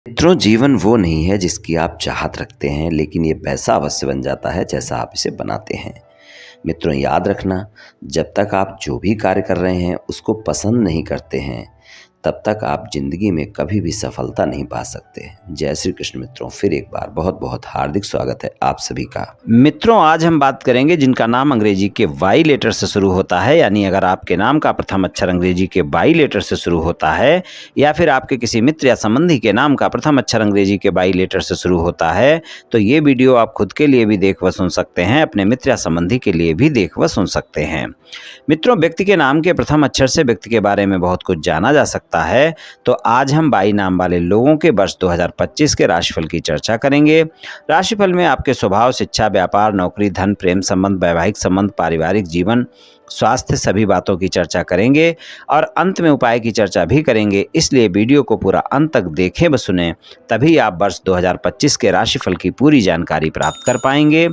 मित्रों, जीवन वो नहीं है जिसकी आप चाहत रखते हैं, लेकिन ये वैसा अवश्य बन जाता है जैसा आप इसे बनाते हैं। मित्रों, याद रखना, जब तक आप जो भी कार्य कर रहे हैं उसको पसंद नहीं करते हैं, तब तक आप जिंदगी में कभी भी सफलता नहीं पा सकते। जय श्री कृष्ण। मित्रों, फिर एक बार बहुत बहुत हार्दिक स्वागत है आप सभी का। मित्रों, आज हम बात करेंगे जिनका नाम अंग्रेजी के वाई लेटर से शुरू होता है, यानी अगर आपके नाम का प्रथम अक्षर अंग्रेजी के वाई लेटर से शुरू होता है या फिर आपके किसी मित्र या संबंधी के नाम का प्रथम अक्षर अंग्रेजी के वाई लेटर से शुरू होता है, तो ये वीडियो आप खुद के लिए भी देख व सुन सकते हैं, अपने मित्र या संबंधी के लिए भी देख व सुन सकते हैं। मित्रों, व्यक्ति के नाम के प्रथम अक्षर से व्यक्ति के बारे में बहुत कुछ जाना जा सकता है। तो आज हम 22 नाम वाले लोगों के वर्ष 2025 के राशिफल की चर्चा करेंगे। राशिफल में आपके स्वभाव, शिक्षा, व्यापार, नौकरी, धन, प्रेम संबंध, वैवाहिक संबंध, पारिवारिक जीवन, स्वास्थ्य, सभी बातों की चर्चा करेंगे और अंत में उपाय की चर्चा भी करेंगे। इसलिए वीडियो को पूरा अंत तक देखें व सुने, तभी आप वर्ष 2025 के राशिफल की पूरी जानकारी प्राप्त कर पाएंगे।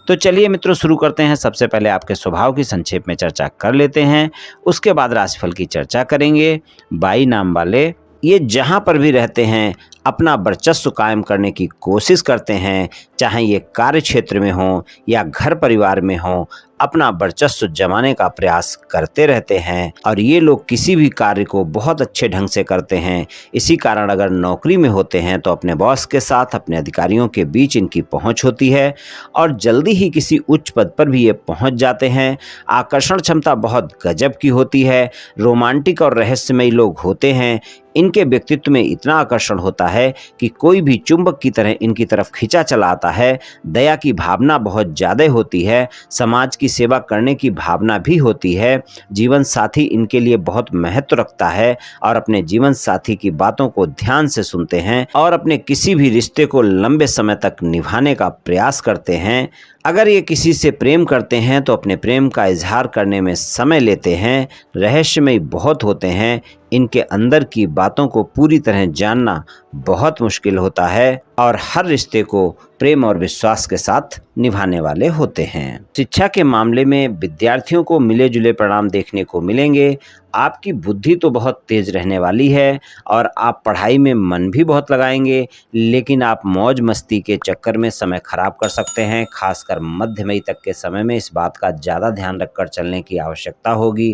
तो चलिए मित्रों, शुरू करते हैं। सबसे पहले आपके स्वभाव की संक्षेप में चर्चा कर लेते हैं, उसके बाद राशिफल की चर्चा करेंगे। 22 नाम वाले ये जहाँ पर भी रहते हैं अपना वर्चस्व कायम करने की कोशिश करते हैं, चाहे ये कार्य क्षेत्र में हो या घर परिवार में हो, अपना वर्चस्व जमाने का प्रयास करते रहते हैं और ये लोग किसी भी कार्य को बहुत अच्छे ढंग से करते हैं। इसी कारण अगर नौकरी में होते हैं तो अपने बॉस के साथ, अपने अधिकारियों के बीच इनकी पहुंच होती है और जल्दी ही किसी उच्च पद पर भी ये पहुंच जाते हैं। आकर्षण क्षमता बहुत गजब की होती है। रोमांटिक और रहस्यमयी लोग होते हैं। इनके व्यक्तित्व में इतना आकर्षण होता है कि कोई भी चुंबक की तरह इनकी तरफ खींचा चला आता है। दया की भावना बहुत ज़्यादा होती है। समाज की सेवा करने की भावना भी होती है। जीवन साथी इनके लिए बहुत महत्व रखता है और अपने जीवन साथी की बातों को ध्यान से सुनते हैं और अपने किसी भी रिश्ते को लंबे समय तक निभाने का प्रयास करते हैं। अगर ये किसी से प्रेम करते हैं तो अपने प्रेम का इजहार करने में समय लेते हैं। रहस्यमयी बहुत होते हैं। इनके अंदर की बातों को पूरी तरह जानना बहुत मुश्किल होता है और हर रिश्ते को प्रेम और विश्वास के साथ निभाने वाले होते हैं। शिक्षा के मामले में विद्यार्थियों को मिले जुले परिणाम देखने को मिलेंगे। आपकी बुद्धि तो बहुत तेज रहने वाली है और आप पढ़ाई में मन भी बहुत लगाएंगे, लेकिन आप मौज मस्ती के चक्कर में समय खराब कर सकते हैं। खासकर मध्य मई तक के समय में इस बात का ज़्यादा ध्यान रखकर चलने की आवश्यकता होगी।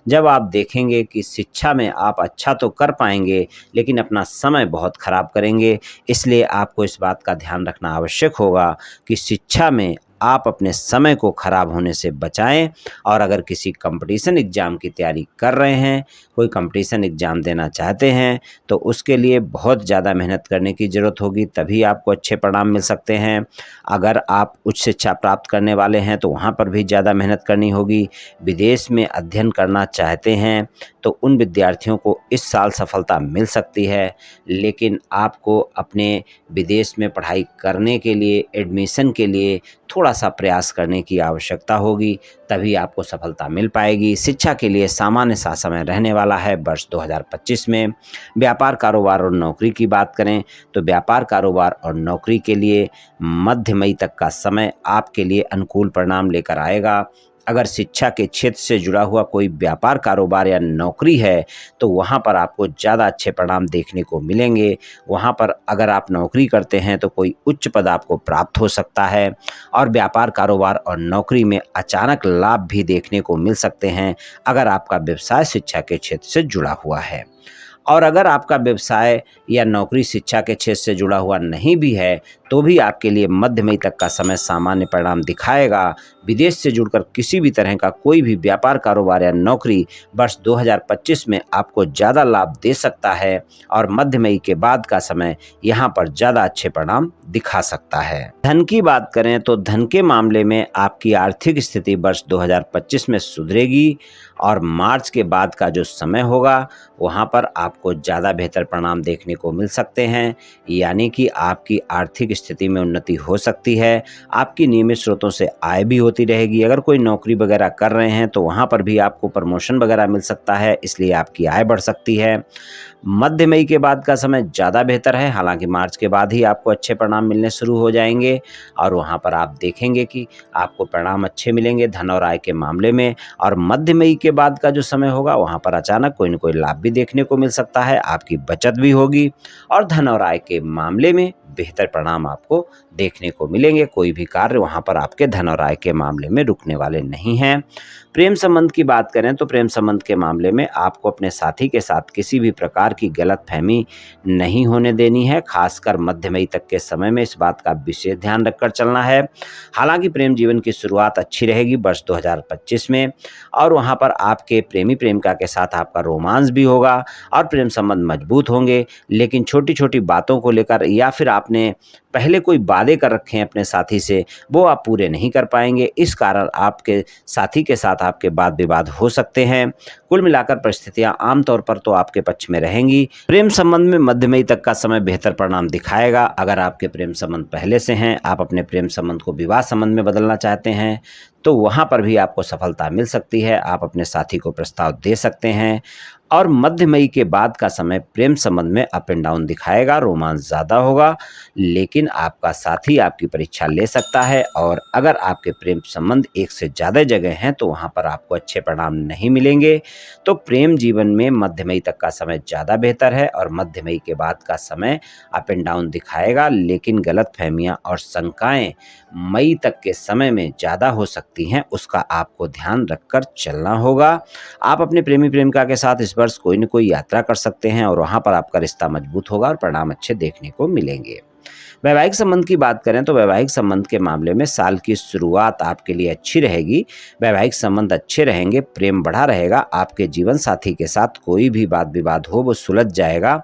जब आप देखेंगे कि शिक्षा में आप अच्छा तो कर पाएंगे, लेकिन अपना समय बहुत खराब करेंगे, इसलिए आपको इस बात का ध्यान रखना आवश्यक होगा कि शिक्षा में आप अपने समय को खराब होने से बचाएं। और अगर किसी कंपटीशन एग्ज़ाम की तैयारी कर रहे हैं, कोई कंपटीशन एग्ज़ाम देना चाहते हैं, तो उसके लिए बहुत ज़्यादा मेहनत करने की ज़रूरत होगी, तभी आपको अच्छे परिणाम मिल सकते हैं। अगर आप उच्च शिक्षा प्राप्त करने वाले हैं तो वहाँ पर भी ज़्यादा मेहनत करनी होगी। विदेश में अध्ययन करना चाहते हैं तो उन विद्यार्थियों को इस साल सफलता मिल सकती है, लेकिन आपको अपने विदेश में पढ़ाई करने के लिए, एडमिशन के लिए थोड़ा सा प्रयास करने की आवश्यकता होगी, तभी आपको सफलता मिल पाएगी। शिक्षा के लिए सामान्य सा समय रहने वाला है वर्ष 2025 में। व्यापार, कारोबार और नौकरी की बात करें तो व्यापार, कारोबार और नौकरी के लिए मध्य मई तक का समय आपके लिए अनुकूल परिणाम लेकर आएगा। अगर शिक्षा के क्षेत्र से जुड़ा हुआ कोई व्यापार, कारोबार या नौकरी है तो वहाँ पर आपको ज़्यादा अच्छे परिणाम देखने को मिलेंगे। वहाँ पर अगर आप नौकरी करते हैं तो कोई उच्च पद आपको प्राप्त हो सकता है और व्यापार, कारोबार और नौकरी में अचानक लाभ भी देखने को मिल सकते हैं अगर आपका व्यवसाय शिक्षा के क्षेत्र से जुड़ा हुआ है। और अगर आपका व्यवसाय या नौकरी शिक्षा के क्षेत्र से जुड़ा हुआ नहीं भी है तो भी आपके लिए मध्य मई तक का समय सामान्य परिणाम दिखाएगा। विदेश से जुड़कर किसी भी तरह का कोई भी व्यापार, कारोबार या नौकरी वर्ष 2025 में आपको ज़्यादा लाभ दे सकता है और मध्य मई के बाद का समय यहाँ पर ज़्यादा अच्छे परिणाम दिखा सकता है। धन की बात करें तो धन के मामले में आपकी आर्थिक स्थिति वर्ष 2025 में सुधरेगी और मार्च के बाद का जो समय होगा वहाँ पर आपको ज़्यादा बेहतर परिणाम देखने को मिल सकते हैं, यानी कि आपकी आर्थिक स्थिति में उन्नति हो सकती है। आपकी नियमित स्रोतों से आय भी होती रहेगी। अगर कोई नौकरी वगैरह कर रहे हैं तो वहाँ पर भी आपको प्रमोशन वगैरह मिल सकता है, इसलिए आपकी आय बढ़ सकती है। मध्य मई के बाद का समय ज़्यादा बेहतर है, हालांकि मार्च के बाद ही आपको अच्छे परिणाम मिलने शुरू हो जाएंगे और वहां पर आप देखेंगे कि आपको परिणाम अच्छे मिलेंगे धन और आय के मामले में। और मध्य मई के बाद का जो समय होगा वहां पर अचानक कोई न कोई लाभ भी देखने को मिल सकता है, आपकी बचत भी होगी और धन और आय के मामले में बेहतर परिणाम आपको देखने को मिलेंगे। कोई भी कार्य वहां पर आपके धन और आय के मामले में रुकने वाले नहीं हैं। प्रेम संबंध की बात करें तो प्रेम संबंध के मामले में आपको अपने साथी के साथ किसी भी प्रकार की गलतफहमी नहीं होने देनी है, खासकर मध्य मई तक के समय में इस बात का विशेष ध्यान रखकर चलना है। हालांकि प्रेम जीवन की शुरुआत अच्छी रहेगी वर्ष 2025 में और वहां पर आपके प्रेमी प्रेमिका के साथ आपका रोमांस भी होगा और प्रेम संबंध मजबूत होंगे, लेकिन छोटी छोटी बातों को लेकर या फिर आपने पहले कोई वादे कर रखे हैं अपने साथी से वो आप पूरे नहीं कर पाएंगे, इस कारण आपके साथी के साथ आपके वाद विवाद हो सकते हैं। कुल मिलाकर परिस्थितियां आमतौर पर तो आपके पक्ष में रहेंगी। प्रेम संबंध में मध्य मई तक का समय बेहतर परिणाम दिखाएगा। अगर आपके प्रेम संबंध पहले से हैं, आप अपने प्रेम संबंध को विवाह संबंध में बदलना चाहते हैं तो वहां पर भी आपको सफलता मिल सकती है। आप अपने साथी को प्रस्ताव दे सकते हैं और मध्य मई के बाद का समय प्रेम संबंध में अप एंड डाउन दिखाएगा, रोमांस ज़्यादा होगा, लेकिन आपका साथी आपकी परीक्षा ले सकता है और अगर आपके प्रेम संबंध एक से ज़्यादा जगह हैं तो वहाँ पर आपको अच्छे परिणाम नहीं मिलेंगे। तो प्रेम जीवन में मध्य मई तक का समय ज़्यादा बेहतर है और मध्य मई के बाद का समय अप एंड डाउन दिखाएगा, लेकिन गलतफहमियां और शंकाएं मई तक के समय में ज़्यादा हो सकती हैं, उसका आपको ध्यान रखकर चलना होगा। आप अपने प्रेमी प्रेमिका के साथ इस वर्ष कोई न कोई यात्रा कर सकते हैं और वहां पर आपका रिश्ता मजबूत होगा और परिणाम अच्छे देखने को मिलेंगे। वैवाहिक संबंध की बात करें तो वैवाहिक संबंध के मामले में साल की शुरुआत आपके लिए अच्छी रहेगी। वैवाहिक संबंध अच्छे रहेंगे, प्रेम बढ़ा रहेगा, आपके जीवन साथी के साथ कोई भी वाद विवाद हो वो सुलझ जाएगा।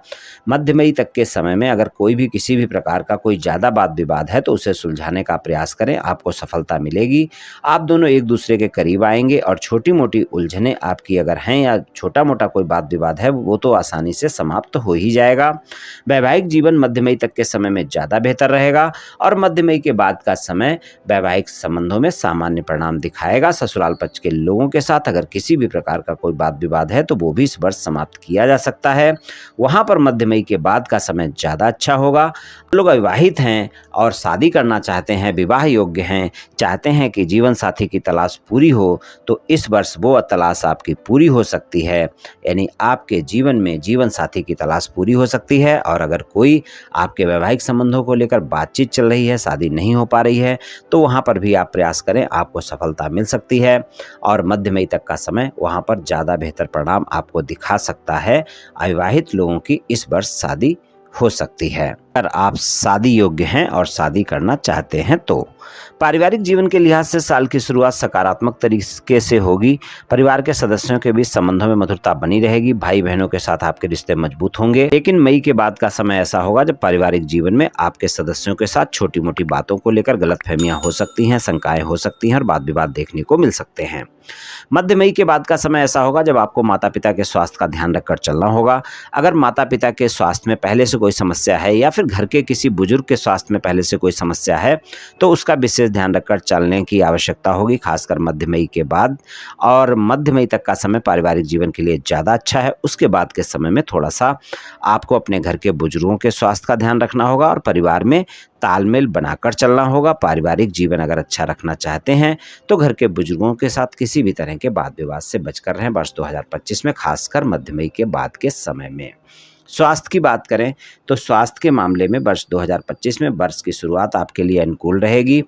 मध्य मई तक के समय में अगर कोई भी किसी भी प्रकार का कोई ज़्यादा वाद विवाद है तो उसे सुलझाने का प्रयास करें, आपको सफलता मिलेगी। आप दोनों एक दूसरे के करीब आएंगे और छोटी मोटी उलझनें आपकी अगर हैं या छोटा मोटा कोई वाद विवाद है वो तो आसानी से समाप्त हो ही जाएगा। वैवाहिक जीवन मध्य मई तक के समय में ज़्यादा बेहतर रहेगा और मध्य मई के बाद का समय वैवाहिक संबंधों में सामान्य परिणाम दिखाएगा। ससुराल पक्ष के लोगों के साथ अगर किसी भी प्रकार का कोई वाद विवाद है तो वो भी इस वर्ष समाप्त किया जा सकता है। वहां पर मध्य मई के बाद का समय ज़्यादा अच्छा होगा। लोग अविवाहित हैं और शादी करना चाहते हैं, विवाह योग्य हैं, चाहते हैं कि जीवन साथी की तलाश पूरी हो तो इस वर्ष वो तलाश आपकी पूरी हो सकती है, यानी आपके जीवन में जीवन साथी की तलाश पूरी हो सकती है। और अगर कोई आपके वैवाहिक संबंधों को लेकर बातचीत चल रही है, शादी नहीं हो पा रही है तो वहां पर भी आप प्रयास करें, आपको सफलता मिल सकती है और मध्य मई तक का समय वहां पर ज़्यादा बेहतर परिणाम आपको दिखा सकता है। अविवाहित लोगों की इस वर्ष शादी हो सकती है। अगर आप शादी योग्य हैं और शादी करना चाहते हैं तो पारिवारिक जीवन के लिहाज से साल की शुरुआत सकारात्मक तरीके से होगी। परिवार के सदस्यों के बीच संबंधों में मधुरता बनी रहेगी, भाई बहनों के साथ आपके रिश्ते मजबूत होंगे। लेकिन मई के बाद का समय ऐसा होगा जब पारिवारिक जीवन में आपके सदस्यों के साथ छोटी मोटी बातों को लेकर गलतफहमियां हो सकती हैं, शंकाएं हो सकती हैं और वाद विवाद देखने को मिल सकते हैं। मध्य मई के बाद का समय ऐसा होगा जब आपको माता पिता के स्वास्थ्य का ध्यान रखकर चलना होगा। अगर माता पिता के स्वास्थ्य में पहले से कोई समस्या है या फिर घर के किसी बुजुर्ग के स्वास्थ्य में पहले से कोई समस्या है तो उसका विशेष ध्यान रखकर चलने की आवश्यकता होगी, खासकर मध्य मई के बाद। और मध्य मई तक का समय पारिवारिक जीवन के लिए ज़्यादा अच्छा है। उसके बाद के समय में थोड़ा सा आपको अपने घर के बुजुर्गों के स्वास्थ्य का ध्यान रखना होगा और परिवार में तालमेल बनाकर चलना होगा। पारिवारिक जीवन अगर अच्छा रखना चाहते हैं तो घर के बुजुर्गों के साथ किसी भी तरह के वाद विवाद से बचकर रहें वर्ष 2025 में, खासकर मध्य मई के बाद के समय में। स्वास्थ्य की बात करें तो स्वास्थ्य के मामले में वर्ष 2025 में वर्ष की शुरुआत आपके लिए अनुकूल रहेगी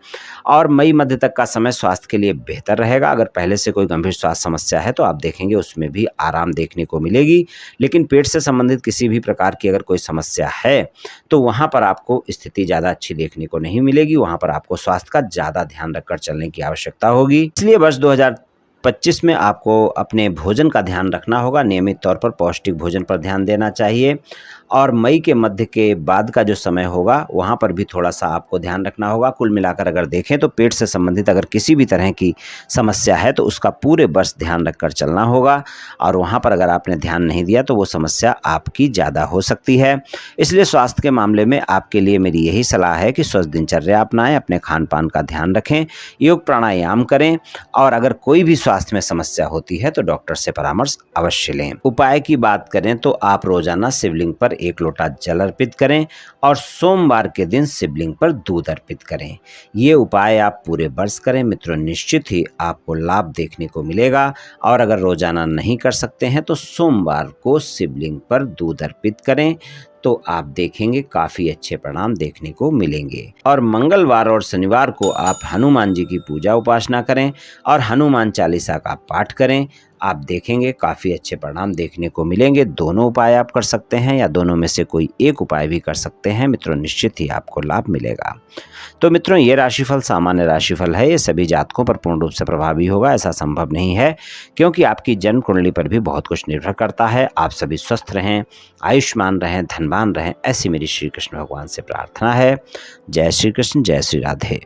और मई मध्य तक का समय स्वास्थ्य के लिए बेहतर रहेगा। अगर पहले से कोई गंभीर स्वास्थ्य समस्या है तो आप देखेंगे उसमें भी आराम देखने को मिलेगी, लेकिन पेट से संबंधित किसी भी प्रकार की अगर कोई समस्या है तो वहाँ पर आपको स्थिति ज़्यादा अच्छी देखने को नहीं मिलेगी। वहाँ पर आपको स्वास्थ्य का ज़्यादा ध्यान रखकर चलने की आवश्यकता होगी। इसलिए वर्ष 2025 में आपको अपने भोजन का ध्यान रखना होगा, नियमित तौर पर पौष्टिक भोजन पर ध्यान देना चाहिए और मई के मध्य के बाद का जो समय होगा वहाँ पर भी थोड़ा सा आपको ध्यान रखना होगा। कुल मिलाकर अगर देखें तो पेट से संबंधित अगर किसी भी तरह की समस्या है तो उसका पूरे वर्ष ध्यान रखकर चलना होगा और वहाँ पर अगर आपने ध्यान नहीं दिया तो वो समस्या आपकी ज़्यादा हो सकती है। इसलिए स्वास्थ्य के मामले में आपके लिए मेरी यही सलाह है कि स्वस्थ दिनचर्या अपनाएं, अपने खान पान का ध्यान रखें, योग प्राणायाम करें और अगर कोई भी स्वास्थ्य स्वास्थ्य में समस्या होती है तो डॉक्टर से परामर्श अवश्य लें। उपाय की बात करें तो आप रोजाना शिवलिंग पर 1 लोटा जल अर्पित करें और सोमवार के दिन शिवलिंग पर दूध अर्पित करें। ये उपाय आप पूरे वर्ष करें मित्रों, निश्चित ही आपको लाभ देखने को मिलेगा। और अगर रोजाना नहीं कर सकते हैं तो सोमवार को शिवलिंग पर दूध अर्पित करें तो आप देखेंगे काफी अच्छे परिणाम देखने को मिलेंगे। और मंगलवार और शनिवार को आप हनुमान जी की पूजा उपासना करें और हनुमान चालीसा का पाठ करें, आप देखेंगे काफ़ी अच्छे परिणाम देखने को मिलेंगे। दोनों उपाय आप कर सकते हैं या दोनों में से कोई एक उपाय भी कर सकते हैं मित्रों, निश्चित ही आपको लाभ मिलेगा। तो मित्रों ये राशिफल सामान्य राशिफल है, ये सभी जातकों पर पूर्ण रूप से प्रभावी होगा ऐसा संभव नहीं है, क्योंकि आपकी जन्म कुंडली पर भी बहुत कुछ निर्भर करता है। आप सभी स्वस्थ रहें, आयुष्मान रहें, धनवान रहें, ऐसी मेरी श्री कृष्ण भगवान से प्रार्थना है। जय श्री कृष्ण, जय श्री राधे।